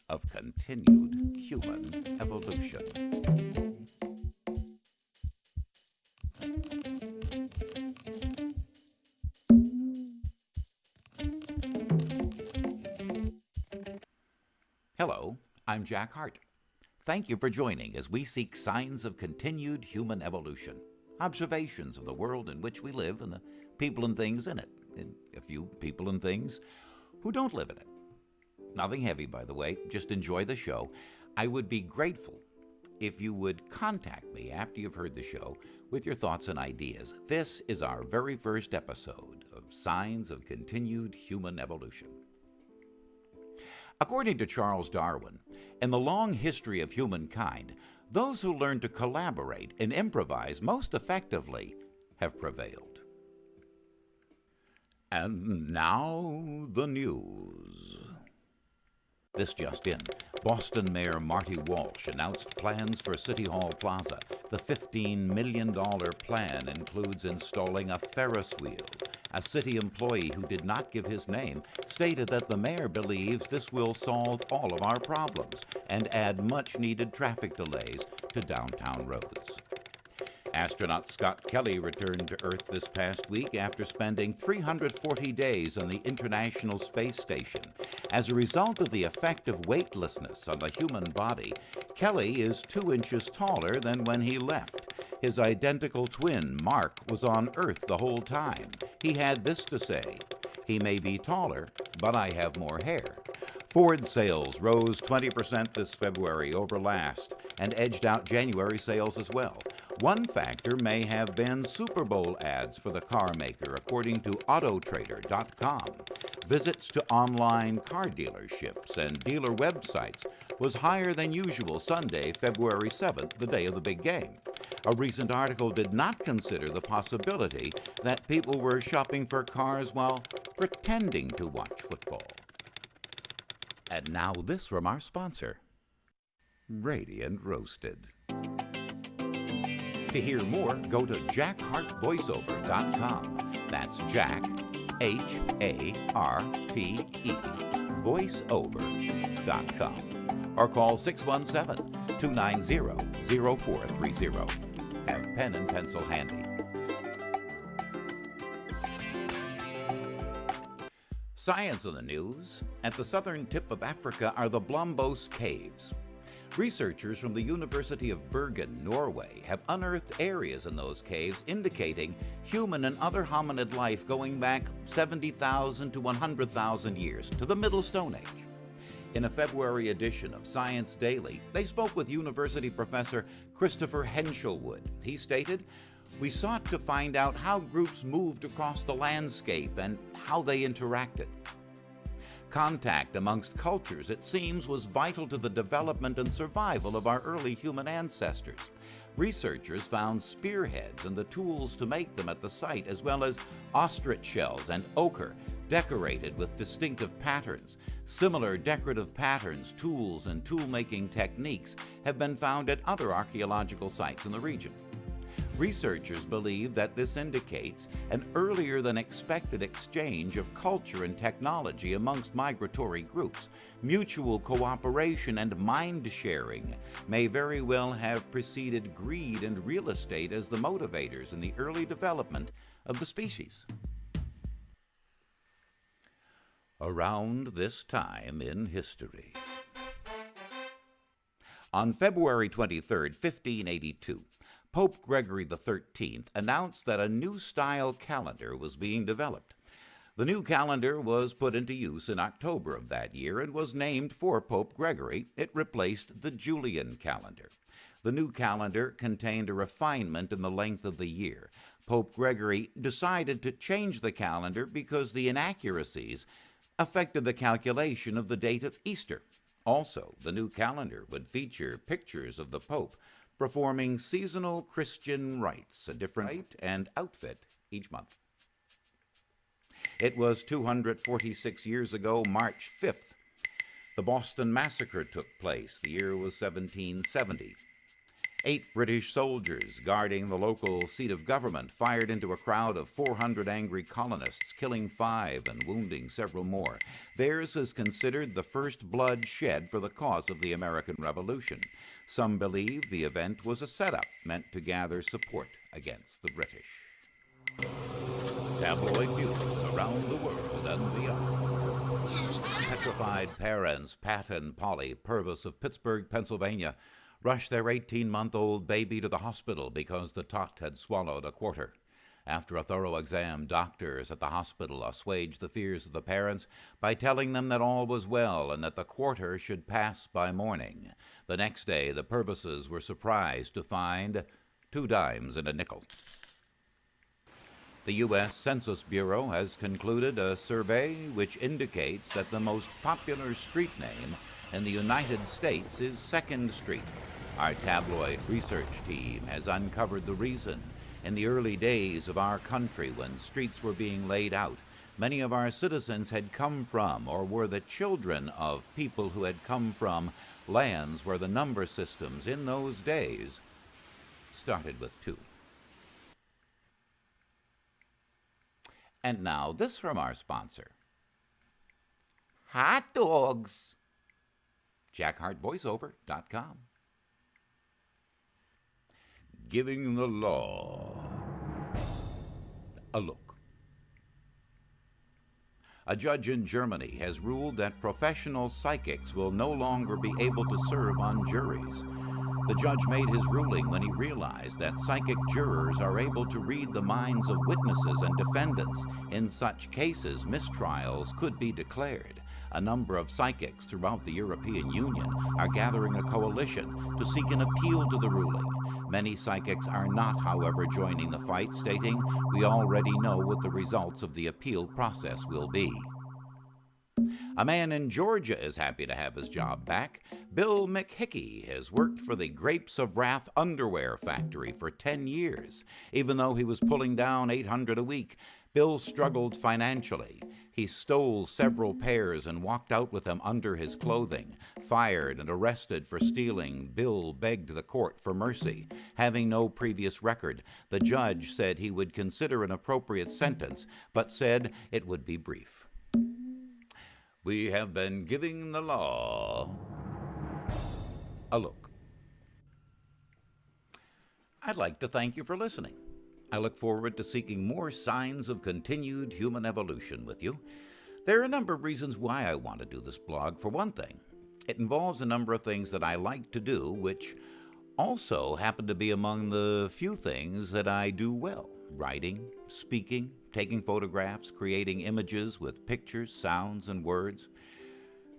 of continued human evolution. Hello, I'm Jack Harte. Thank you for joining as we seek signs of continued human evolution, observations of the world in which we live and the people and things in it, and a few people and things who don't live in it. Nothing heavy, by the way, just enjoy the show. I would be grateful if you would contact me after you've heard the show with your thoughts and ideas. This is our very first episode of Signs of Continued Human Evolution. According to Charles Darwin, in the long history of humankind, those who learn to collaborate and improvise most effectively have prevailed. And now the news. This just in. Boston Mayor Marty Walsh announced plans for City Hall Plaza. The $15 million plan includes installing a Ferris wheel. A city employee who did not give his name stated that the mayor believes this will solve all of our problems and add much-needed traffic delays to downtown roads. Astronaut Scott Kelly returned to Earth this past week after spending 340 days on the International Space Station. As a result of the effect of weightlessness on the human body, Kelly is 2 inches taller than when he left. His identical twin, Mark, was on Earth the whole time. He had this to say: "He may be taller, but I have more hair." Ford sales rose 20% this February over last and edged out January sales as well. One factor may have been Super Bowl ads for the car maker, according to Autotrader.com. Visits to online car dealerships and dealer websites was higher than usual Sunday, February 7th, the day of the big game. A recent article did not consider the possibility that people were shopping for cars while pretending to watch football. And now this from our sponsor, Radiant Roasted. To hear more, go to jackhartevoiceover.com. That's Jack, H-A-R-T-E, voiceover.com. Or call 617-290-0430. Have pen and pencil handy. Science in the news. At the southern tip of Africa are the Blombos Caves. Researchers from the University of Bergen, Norway, have unearthed areas in those caves indicating human and other hominid life going back 70,000 to 100,000 years to the Middle Stone Age. In a February edition of Science Daily, they spoke with University professor Christopher Henshelwood. He stated, "We sought to find out how groups moved across the landscape and how they interacted. Contact amongst cultures, it seems, was vital to the development and survival of our early human ancestors. Researchers found spearheads and the tools to make them at the site, as well as ostrich shells and ochre decorated with distinctive patterns. Similar decorative patterns, tools, and tool-making techniques have been found at other archaeological sites in the region." Researchers believe that this indicates an earlier than expected exchange of culture and technology amongst migratory groups. Mutual cooperation and mind sharing may very well have preceded greed and real estate as the motivators in the early development of the species. Around this time in history. On February 23, 1582, Pope Gregory XIII announced that a new style calendar was being developed. The new calendar was put into use in October of that year and was named for Pope Gregory. It replaced the Julian calendar. The new calendar contained a refinement in the length of the year. Pope Gregory decided to change the calendar because the inaccuracies affected the calculation of the date of Easter. Also, the new calendar would feature pictures of the Pope performing seasonal Christian rites, a different rite and outfit each month. It was 246 years ago, March 5th. The Boston Massacre took place. The year was 1770. 8 British soldiers guarding the local seat of government fired into a crowd of 400 angry colonists, killing 5 and wounding several more. Theirs is considered the first blood shed for the cause of the American Revolution. Some believe the event was a setup meant to gather support against the British. Tabloid news around the world and beyond. Petrified parents Pat and Polly Purvis of Pittsburgh, Pennsylvania, rushed their 18-month-old baby to the hospital because the tot had swallowed a quarter. After a thorough exam, doctors at the hospital assuaged the fears of the parents by telling them that all was well and that the quarter should pass by morning. The next day, the Purvises were surprised to find 2 dimes and a nickel. The U.S. Census Bureau has concluded a survey which indicates that the most popular street name in the United States is 2nd Street. Our tabloid research team has uncovered the reason. In the early days of our country, when streets were being laid out, many of our citizens had come from or were the children of people who had come from lands where the number systems in those days started with 2. And now this from our sponsor. Hot dogs. JackHartVoiceover.com. Giving the law a look. A judge in Germany has ruled that professional psychics will no longer be able to serve on juries. The judge made his ruling when he realized that psychic jurors are able to read the minds of witnesses and defendants. In such cases, mistrials could be declared. A number of psychics throughout the European Union are gathering a coalition to seek an appeal to the ruling. Many psychics are not, however, joining the fight, stating, "We already know what the results of the appeal process will be." A man in Georgia is happy to have his job back. Bill McHickey has worked for the Grapes of Wrath underwear factory for 10 years. Even though he was pulling down $800 a week, Bill struggled financially. He stole several pairs and walked out with them under his clothing. Fired and arrested for stealing, Bill begged the court for mercy. Having no previous record, the judge said he would consider an appropriate sentence, but said it would be brief. We have been giving the law a look. I'd like to thank you for listening. I look forward to seeking more signs of continued human evolution with you. There are a number of reasons why I want to do this blog. For one thing, it involves a number of things that I like to do, which also happen to be among the few things that I do well. Writing, speaking, taking photographs, creating images with pictures, sounds, and words.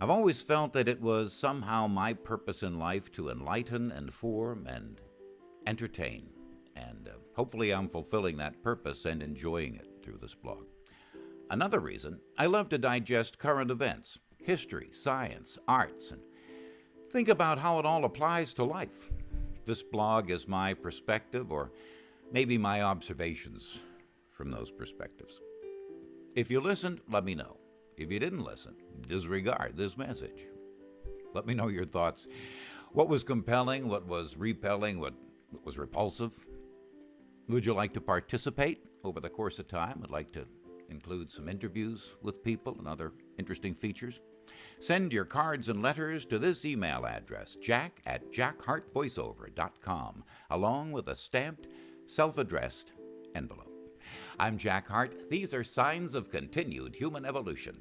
I've always felt that it was somehow my purpose in life to enlighten, inform, and entertain. And hopefully I'm fulfilling that purpose and enjoying it through this blog. Another reason, I love to digest current events, history, science, arts, and think about how it all applies to life. This blog is my perspective, or maybe my observations from those perspectives. If you listened, let me know. If you didn't listen, disregard this message. Let me know your thoughts. What was compelling? What was repelling? What was repulsive? Would you like to participate over the course of time? I'd like to include some interviews with people and other interesting features. Send your cards and letters to this email address, jack@jackhartvoiceover.com, along with a stamped, self-addressed envelope. I'm Jack Harte. These are signs of continued human evolution.